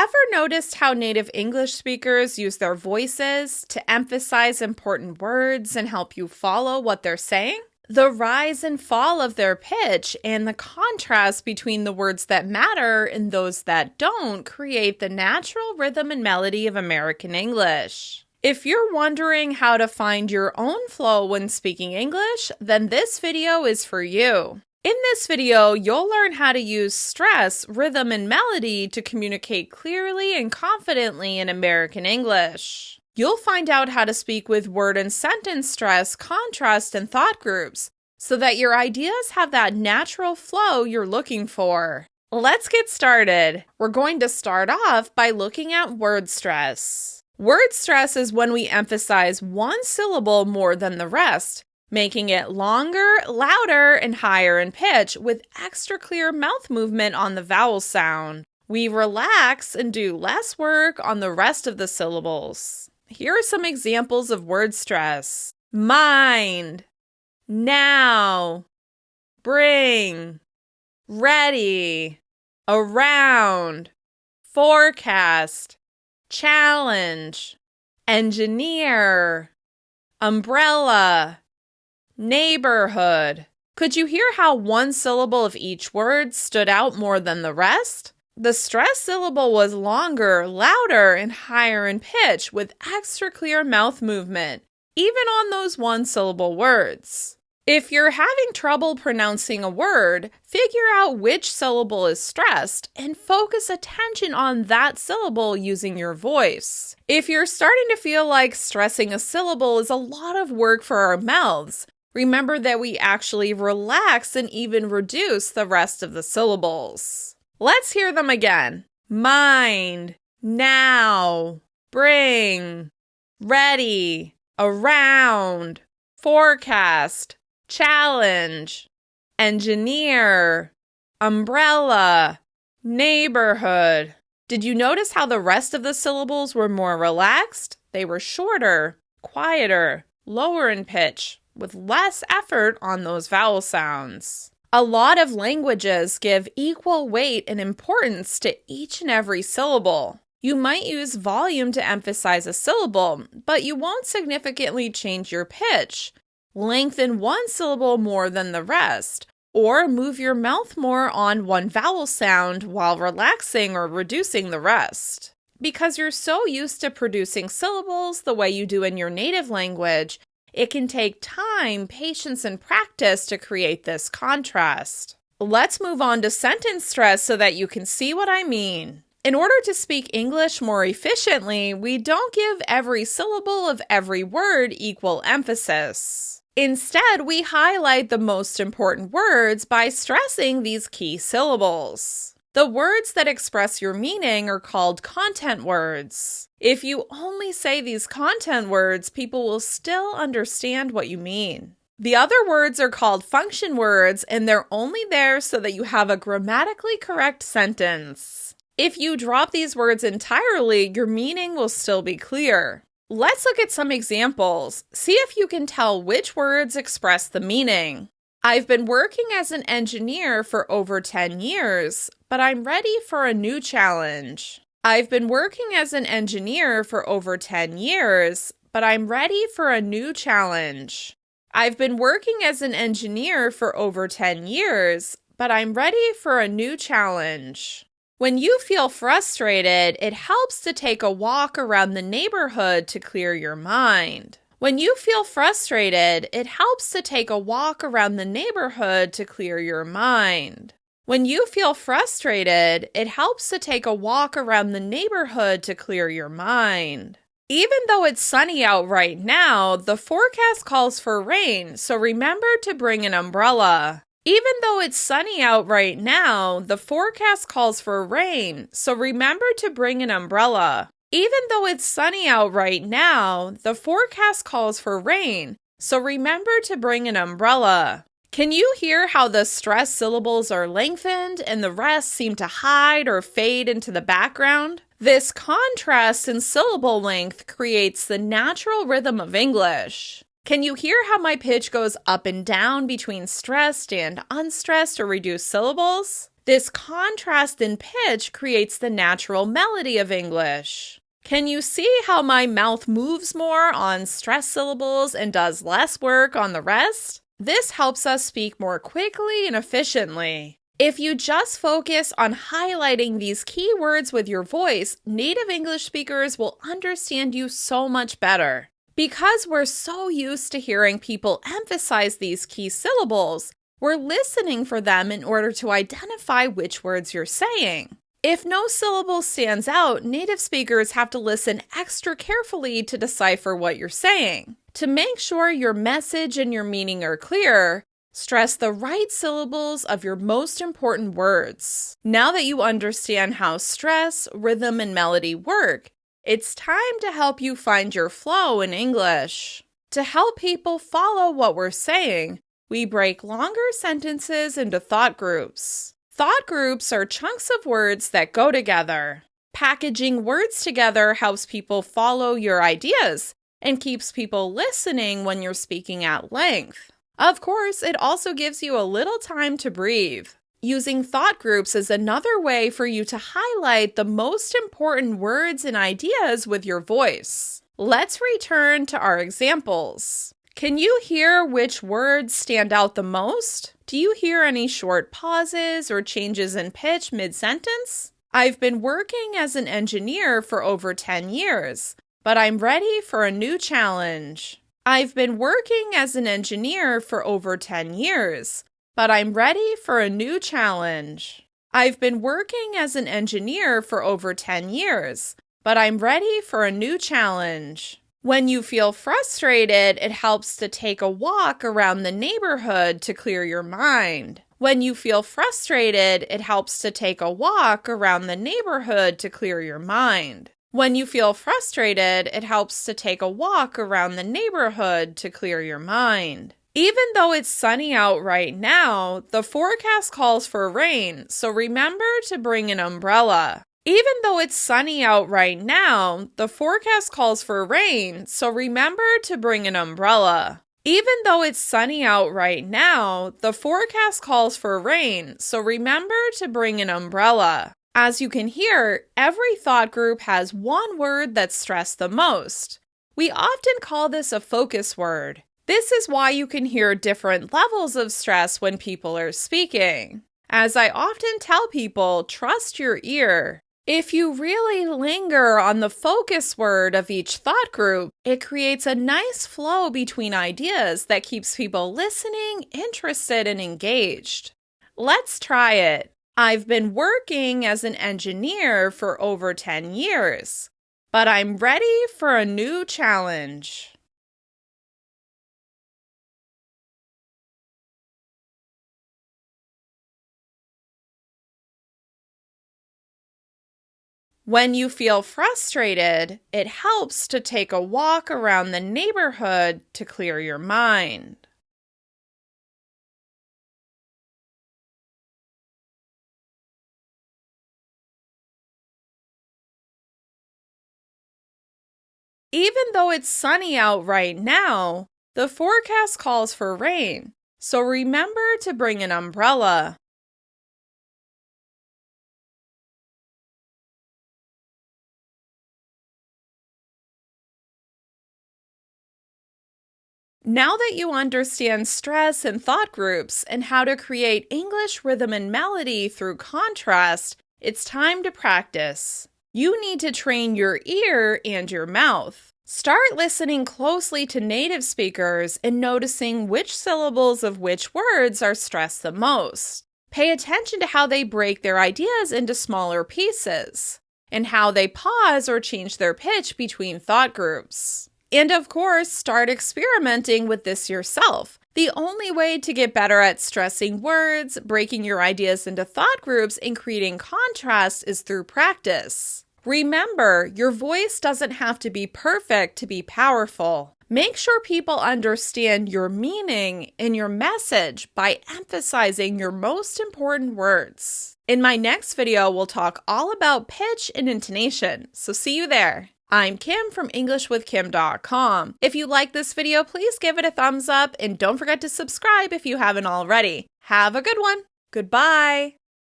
Ever noticed how native English speakers use their voices to emphasize important words and help you follow what they're saying? The rise and fall of their pitch and the contrast between the words that matter and those that don't create the natural rhythm and melody of American English. If you're wondering how to find your own flow when speaking English, then this video is for you. In this video, you'll learn how to use stress, rhythm, and melody to communicate clearly and confidently in American English. You'll find out how to speak with word and sentence stress, contrast, and thought groups so that your ideas have that natural flow you're looking for. Let's get started. We're going to start off by looking at word stress. Word stress is when we emphasize one syllable more than the rest, making it longer, louder, and higher in pitch with extra clear mouth movement on the vowel sound. We relax and do less work on the rest of the syllables. Here are some examples of word stress. Mind, now, bring, ready, around, forecast, challenge, engineer, umbrella, neighborhood. Could you hear how one syllable of each word stood out more than the rest? The stress syllable was longer, louder, and higher in pitch with extra clear mouth movement, even on those one-syllable words. If you're having trouble pronouncing a word, figure out which syllable is stressed and focus attention on that syllable using your voice. If you're starting to feel like stressing a syllable is a lot of work for our mouths, remember that we actually relax and even reduce the rest of the syllables. Let's hear them again. Mind, now, bring, ready, around, forecast, challenge, engineer, umbrella, neighborhood. Did you notice how the rest of the syllables were more relaxed? They were shorter, quieter, lower in pitch, with less effort on those vowel sounds. A lot of languages give equal weight and importance to each and every syllable. You might use volume to emphasize a syllable, but you won't significantly change your pitch, lengthen one syllable more than the rest, or move your mouth more on one vowel sound while relaxing or reducing the rest. Because you're so used to producing syllables the way you do in your native language, it can take time, patience, and practice to create this contrast. Let's move on to sentence stress so that you can see what I mean. In order to speak English more efficiently, we don't give every syllable of every word equal emphasis. Instead, we highlight the most important words by stressing these key syllables. The words that express your meaning are called content words. If you only say these content words, people will still understand what you mean. The other words are called function words, and they're only there so that you have a grammatically correct sentence. If you drop these words entirely, your meaning will still be clear. Let's look at some examples. See if you can tell which words express the meaning. I've been working as an engineer for over 10 years, but I'm ready for a new challenge. I've been working as an engineer for over 10 years, but I'm ready for a new challenge. I've been working as an engineer for over 10 years, but I'm ready for a new challenge. When you feel frustrated, it helps to take a walk around the neighborhood to clear your mind. When you feel frustrated, it helps to take a walk around the neighborhood to clear your mind. When you feel frustrated, it helps to take a walk around the neighborhood to clear your mind. Even though it's sunny out right now, the forecast calls for rain, so remember to bring an umbrella. Even though it's sunny out right now, the forecast calls for rain, so remember to bring an umbrella. Even though it's sunny out right now, the forecast calls for rain, so remember to bring an umbrella. Can you hear how the stress syllables are lengthened and the rest seem to hide or fade into the background? This contrast in syllable length creates the natural rhythm of English. Can you hear how my pitch goes up and down between stressed and unstressed or reduced syllables? This contrast in pitch creates the natural melody of English. Can you see how my mouth moves more on stressed syllables and does less work on the rest? This helps us speak more quickly and efficiently. If you just focus on highlighting these key words with your voice, native English speakers will understand you so much better. Because we're so used to hearing people emphasize these key syllables, we're listening for them in order to identify which words you're saying. If no syllable stands out, native speakers have to listen extra carefully to decipher what you're saying. To make sure your message and your meaning are clear, stress the right syllables of your most important words. Now that you understand how stress, rhythm, and melody work, it's time to help you find your flow in English. To help people follow what we're saying, we break longer sentences into thought groups. Thought groups are chunks of words that go together. Packaging words together helps people follow your ideas and keeps people listening when you're speaking at length. Of course, it also gives you a little time to breathe. Using thought groups is another way for you to highlight the most important words and ideas with your voice. Let's return to our examples. Can you hear which words stand out the most? Do you hear any short pauses or changes in pitch mid-sentence? I've been working as an engineer for over 10 years, but I'm ready for a new challenge. I've been working as an engineer for over 10 years, but I'm ready for a new challenge. I've been working as an engineer for over 10 years, but I'm ready for a new challenge. When you feel frustrated, it helps to take a walk around the neighborhood to clear your mind. When you feel frustrated, it helps to take a walk around the neighborhood to clear your mind. When you feel frustrated, it helps to take a walk around the neighborhood to clear your mind. Even though it's sunny out right now, the forecast calls for rain, so remember to bring an umbrella. Even though it's sunny out right now, the forecast calls for rain, so remember to bring an umbrella. Even though it's sunny out right now, the forecast calls for rain, so remember to bring an umbrella. As you can hear, every thought group has one word that's stressed the most. We often call this a focus word. This is why you can hear different levels of stress when people are speaking. As I often tell people, trust your ear. If you really linger on the focus word of each thought group, it creates a nice flow between ideas that keeps people listening, interested, and engaged. Let's try it. I've been working as an engineer for over 10 years, but I'm ready for a new challenge. When you feel frustrated, it helps to take a walk around the neighborhood to clear your mind. Even though it's sunny out right now, the forecast calls for rain, so remember to bring an umbrella. Now that you understand stress and thought groups and how to create English rhythm and melody through contrast, it's time to practice. You need to train your ear and your mouth. Start listening closely to native speakers and noticing which syllables of which words are stressed the most. Pay attention to how they break their ideas into smaller pieces, and how they pause or change their pitch between thought groups. And of course, start experimenting with this yourself. The only way to get better at stressing words, breaking your ideas into thought groups, and creating contrast is through practice. Remember, your voice doesn't have to be perfect to be powerful. Make sure people understand your meaning and your message by emphasizing your most important words. In my next video, we'll talk all about pitch and intonation, so see you there. I'm Kim from EnglishWithKim.com. If you like this video, please give it a thumbs up and don't forget to subscribe if you haven't already. Have a good one. Goodbye.